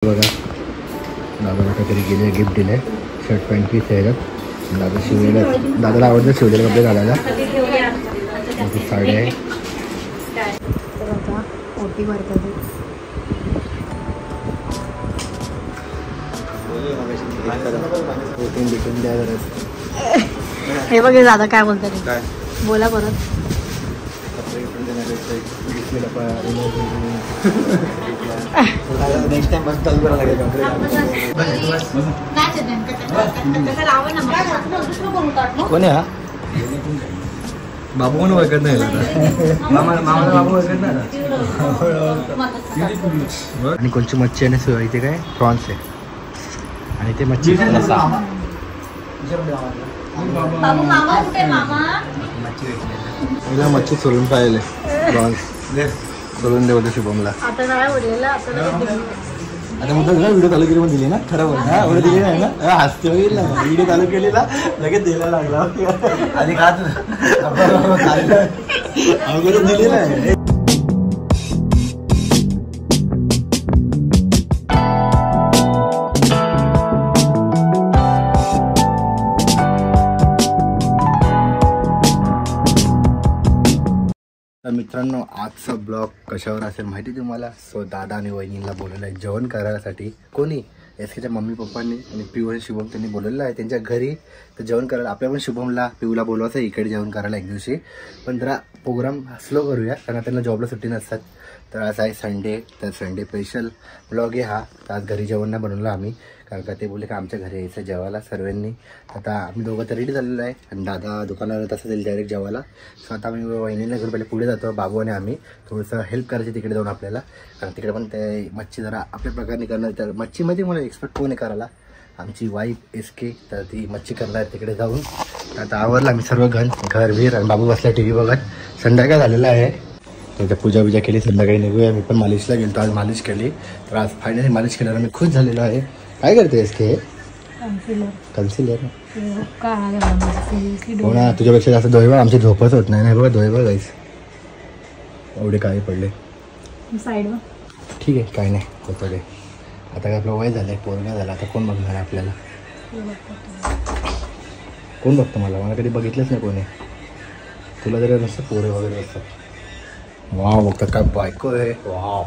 बघा दादाला काहीतरी गेले गिफ्ट दिले शर्ट पॅन्ट पीस आहे दादा शिवलेला दादाला आवडतं शिवलेले कपडे घालायला साडी आहे तर आता ओटी भरतात भेटून द्या हे बघ दादा काय बोलतात काय बोला परत नेक्स्ट टाइम बस चालू करायला लागेल कोण आहे हा बाबू कोण ओळखत नाही बाबू ओळखत नाही आणि कोणची मच्छी आहे ना इथे काय प्रॉन्स आहे आणि ते मच्छी मच्छी सोलून पाहिले प्रॉन्स सोलून दे होते शुभमला आता नाही बोललेलं आता मग व्हिडिओ चालू केली पण दिली ना खरं बोल हा एवढं दिली नाही ना हसते होईल ना व्हिडिओ चालू केलेला लगेच द्यायला लागला आणि का अगोदर दिली नाही मित्रांनो आजचा ब्लॉग कशावर असेल माहिती तुम्हाला सो दादा आणि वहिनीला बोलवलं आहे जेवण करायसाठी कोणी एसकेच्या मम्मी पप्पांनी आणि पिऊ आणि शुभम त्यांनी बोलवलेलं आहे त्यांच्या घरी तर जेवण करायला आपल्या पण शुभमला पिऊला बोलवायचं इकडे जेवण करायला एक दिवशी पण जरा प्रोग्राम स्लो करूया कारण त्यांना जॉबला सुट्टी नसतात तर आज आहे संडे तर संडे स्पेशल ब्लॉग आहे हा तर आज घरी जेवण नाही बनवलं आम्ही कारण का ते बोलले का आमच्या घरी यायचं जेवायला सर्वांनी आता आम्ही दोघं तर रेडी झालेलो आहे आणि दादा दुकानावर तसं जाईल डायरेक्ट जेवायला सो आता आम्ही वहिनीला घर पहिले पुढे जातो बाबू आणि आम्ही थोडंसं हेल्प करायची तिकडे जाऊन आपल्याला कारण तिकडे पण ते मच्छी जरा आपल्या प्रकारे करणार तर मच्छीमध्ये मला एक्सपर्ट कोण आहे करायला आमची वाईफ एसके तर ती मच्छी करणार तिकडे जाऊन आता आवरलं आम्ही सर्व घर बीर आणि बाबू बसला टी व्ही बघत संध्याकाळ झालेला आहे तर पूजा बिजा केली संध्याकाळी निघूया मी पण मालिशला गेलो आज मालिश केली तर आज फायनली मालिश केल्यावर मी खुश झालेलो आहे काय करते एसके कन्सिलर हो ना तुझ्यापेक्षा जास्त दोय आमची झोपच होत नाही बघा दोय बघ गाईस एवढे काही पडले साईड ठीक आहे काय नाही होतं रे आता काय आपलं वय झालं आहे पोरगा झाला आता कोण बघणार आहे आपल्याला कोण बघतं मला कधी बघितलंच नाही कोणी तुला जरी नसतं पोरे वगैरे असतात वाव बघतात काय बायको आहे वाव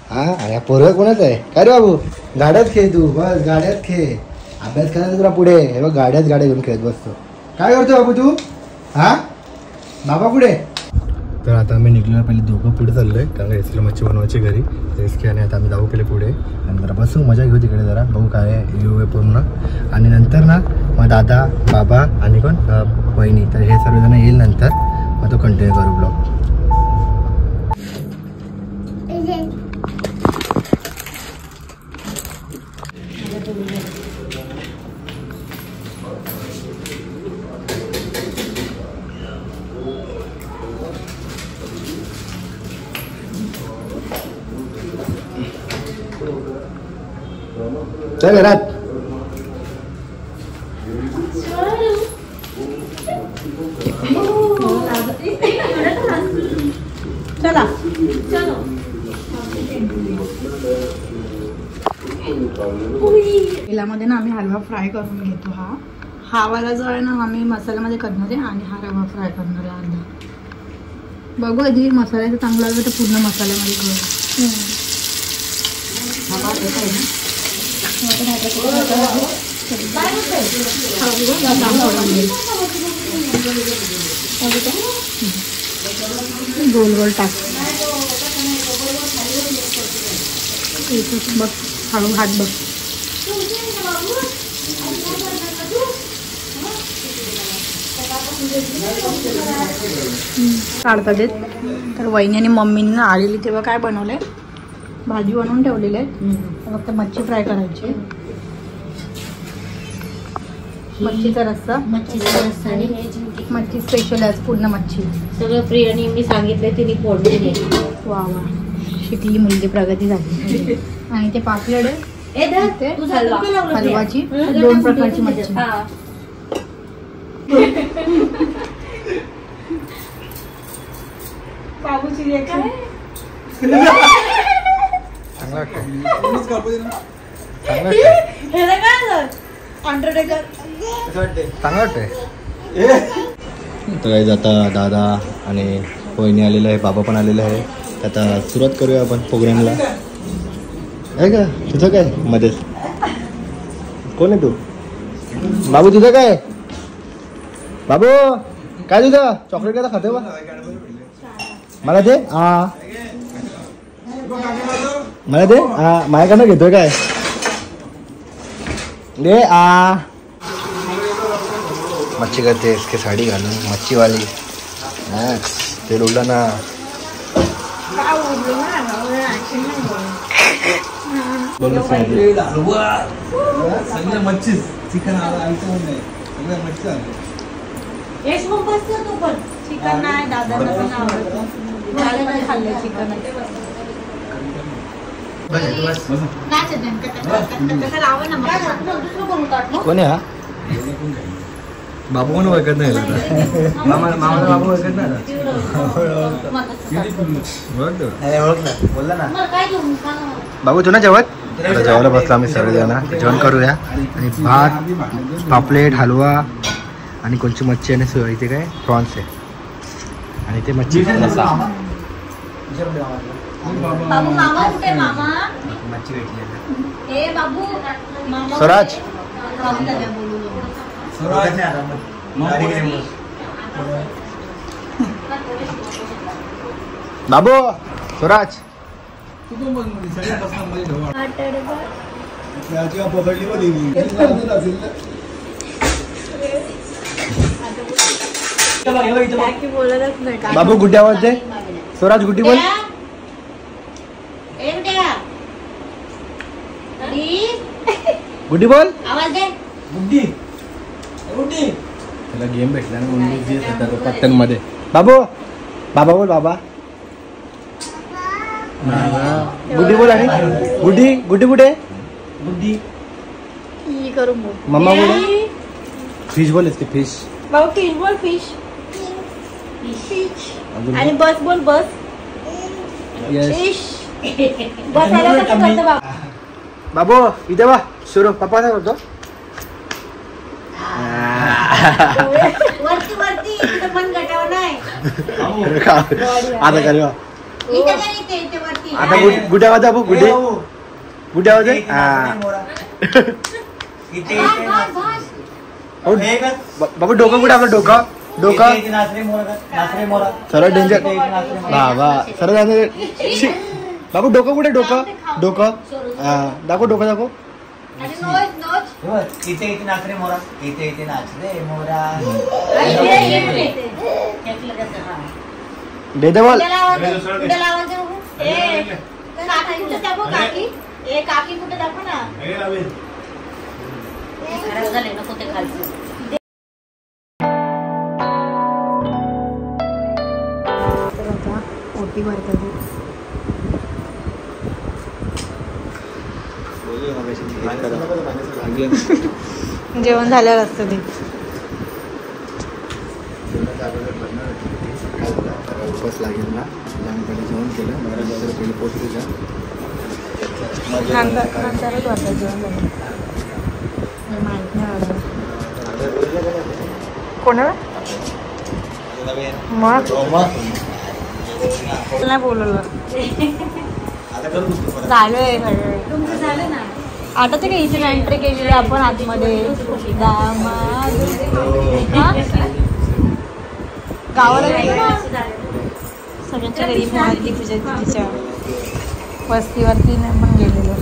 हा या पोरं कोणाच आहे काय रे बाबू गाड्यात खेळ तू बस गाड्यात खेळ अभ्यास करायचा तुला पुढे हे बघ गाड्यात गाड्या घेऊन खेळत बसतो काय करतो बाबू तू हा बाबा पुढे तर आता आम्ही निघलो पहिले दोघं पुढे चाललोय कारण एसकीला मच्छी बनवायची घरी एसकी आणि आता आम्ही जाऊ पहिले पुढे आणि जरा बसून मजा घेऊ तिकडे जरा बघू काय येऊ आहे पूर्ण आणि नंतर ना मग दादा बाबा आणि कोण वहिनी तर हे सर्वजण येईल नंतर मग तो कंटिन्यू करू ब्लॉग चल घरात चला तेलामध्ये ना आम्ही हलवा फ्राय करून घेतो हा वाला जो आहे ना आम्ही मसाल्यामध्ये करणार आहे आणि हा रवा फ्राय करणार आहे अर्धा बघू आधी मसाल्याचं चांगला लागलं तर पूर्ण मसाल्यामध्ये करू गोल गोल टाक बघ हळू हात बघ काढता देत तर वहिनी आणि मम्मीने आलेली तेव्हा काय बनवलंय भाजी बनवून ठेवलेली आहे फक्त मच्छी फ्राय करायची मच्छीचा रस्सा मच्छी स्पेशल आहे पूर्ण मच्छी सगळं प्रियाने मी सांगितलं तिने फोडले वा वा शिकली मुलगी प्रगती झाली आणि ते पापलेट आहे हलवाची 2 प्रकारची मच्छी चांगला चांगलं वाटतंय चांगलं वाटतंय. तर काही आता दादा आणि वहिनी आलेलं आहे, बाबा पण आलेलं आहे. आता सुरुवात करूया आपण प्रोग्रामला. आहे का तुझं काय मध्येच? कोण आहे तू? बाबू तुझं काय? बाबू काय तुझं चॉकलेट काय खाते बा? मला दे. हा मला दे. हा माझ्याकडनं घेतोय काय? दे. आ मच्छी करते इसके साडी घालून मच्छीवाली. तेल उडलं ना. मच्छी चिकन मच्छी चिकन नाही दादाला पण आवडतं. नाही खाल्लं चिकन. कोण आहे हा? बाबू कोण ओळखत नाही. मामाचा बाबू ओळखत नाही. बोलला ना बाबू तू ना जेवत. आता जेवायला बसलो आम्ही सर्वजण. जेवण करूया. आणि भात पापलेट हलवा आणि कोणची मच्छी आणि इथे काय प्रॉन्स आहे आणि ते मच्छी मच्छी भेटली. स्वराज बाबू स्वराज बाबू गुड्डी आवाज दे. स्वराज गुड्डी बोल. गुड्डी बोल. आवाज दे. गुड्डी गुड्डी. त्याला गेम भेटला ना पत्तन मध्ये. बाबू बाबा बोल. बाबा गुड्डी बोल. आणि गुड्डी गुड्डी कुठे? गुड्डी करून मम्मा बोल. फिश बोल. इसके फिश. बाबू फिश बोल. फिश आणि बस बोल. बस बसायला कसं करतो बाबा? बाबू इथे बा. सुरू पप्पा काय करतो? वरती वरती इकडे मन गटावर नाही. आता करूया. इथे काय इथे वरती. आता गुड्या वाजा बाबू. गुड्डे गुड्या वाजा. बाबू डोकं कुठे? आपलं डोकं डोकं सरळ डेंजर. बाबा सरळ बाबू डोकं कुठे? डोकं डोकं दाखव. डोकं दाखव. इथे इथे नाच रे मोरा. इथे इथे नाच रे मोरा. दे दे बोल. काकी कुठे दाखव ना. झाले नको ते खालचं. ओटी भरतात. जेवण झाल्यावर असतं ते. उपवास लागेल ना. आम्ही जेवण केलं. पहिले पोट तुझ्या नंतरच वाटतं जेवण झालं. माहित नाही कोणाला मग नाही बोलवलं. झालंय तुमचं झालं ना. आता ते काही इथे एंट्री केलेली आपण आतमध्ये. गावाला सगळ्यांच्या घरी महादेवी पूजा तिच्या वस्तीवरती पण गेलेलो.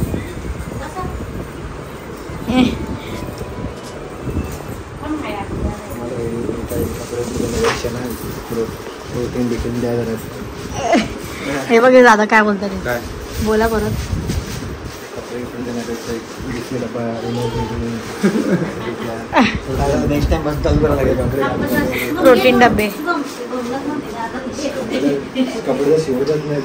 हे बघ दादा काय बोलतात. बोला परत. नेक्स्ट टाइम बस चालू करायला लागेल. प्रोटीन डबे कपडे शिवतच नाही.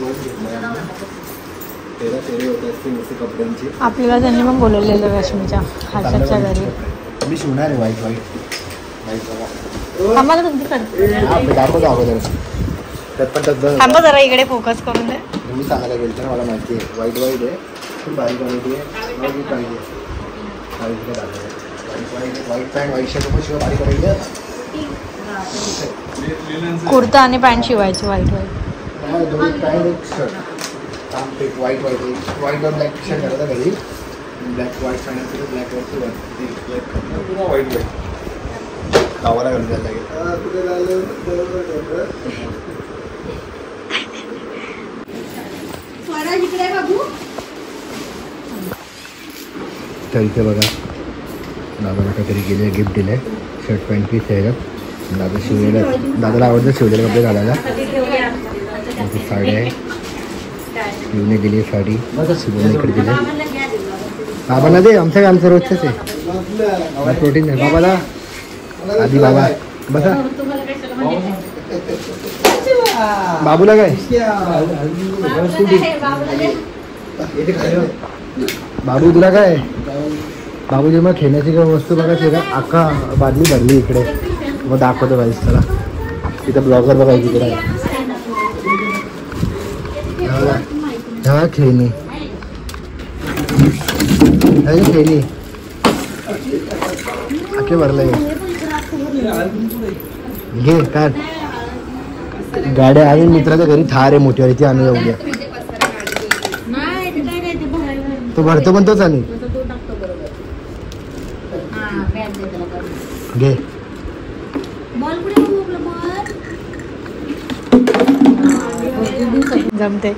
कपड्यांची आपल्याला त्यांनी पण बोलवलेलं रश्मीच्या हाताच्या घरी. मी शिवणार आहे वाईट वाईट आम्हाला तुमची करते. दाखवतो अगोदर. त्यात पण थांबा जरा इकडे फोकस करून दे. मी सांगायला गेलो तर मला माहिती आहे वाईट वाईट आहे. खूप बारीक बनवते पाहिजे व्हाईट पॅन्ट व्हाईट शर्ट पण शिवाय बारीक बनवली कुर्ता आणि पॅन्ट शिवायची व्हाईट दोन पॅन्ट एक शर्ट व्हाईट व्हाईट व्हाईट और ब्लॅक टी शर्ट घालायचा घरी ब्लॅक व्हाईट पॅन्ट असेल तर ब्लॅक वरती पूर्ण व्हाईट व्हाईट गावाला घालून जायला लागेल तर इथे बघा दादाला काहीतरी गेले गिफ्ट दिले शर्ट पॅन्ट पीस आहे दादा शिवलेला दादाला आवडतं शिवलेले कपडे घालायला साडी आहे शिवने दिली साडी शिवने इकडे दिली बाबांना दे आमचं रोजचंच आहे प्रोटीन आहे बाबाला आधी बाबा बसा बाबूला काय बाबू तुला काय बाबूजी मग खेळण्याची काय वस्तू बघायची का अख्खा बादली भरली इकडे मग दाखवतो पाहिजे त्याला तिथं ब्लॉगर बघायची इकडे खेळणी खेळणी अख्खे भरले घे काय गाड्या आणि मित्राच्या घरी थार आहे मोठीवाली ती आणू उद्या तो भरतो पण तोच आणि घे जमते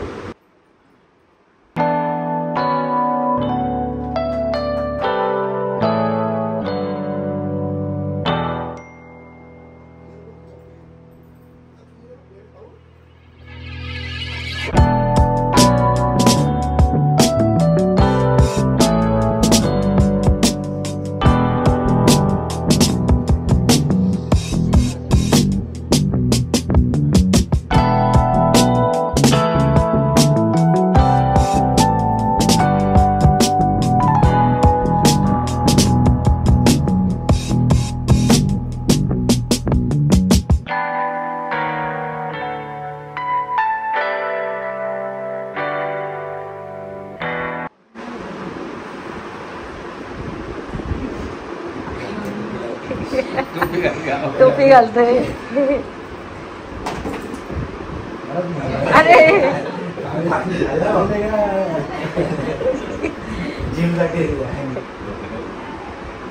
टोपी घालतोय अरे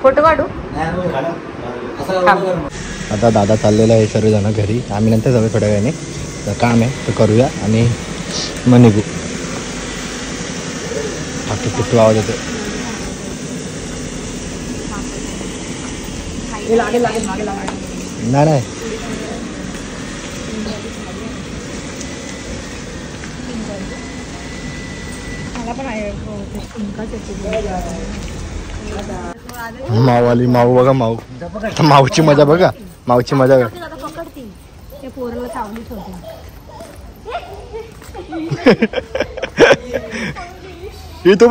फोटो काढू आता दादा चाललेला आहे सर्वजण घरी आम्ही नंतर जाऊ थोड्या वेळाने काम आहे तर करूया आणि मग निघू टुकटुक आवाज येतो नाही माऊवाली माऊ बघा माऊ माऊची मजा बघा माऊची मजा बघा तो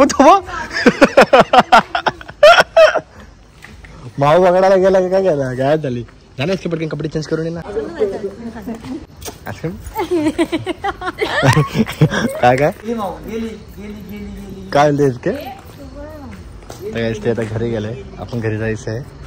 माऊ बघायला गेला काय गेला गायब झाली झाले असते पटकन कपडे चेंज करून ये ना काय काय काय बोलते आता घरी गेले आपण घरी जायचं आहे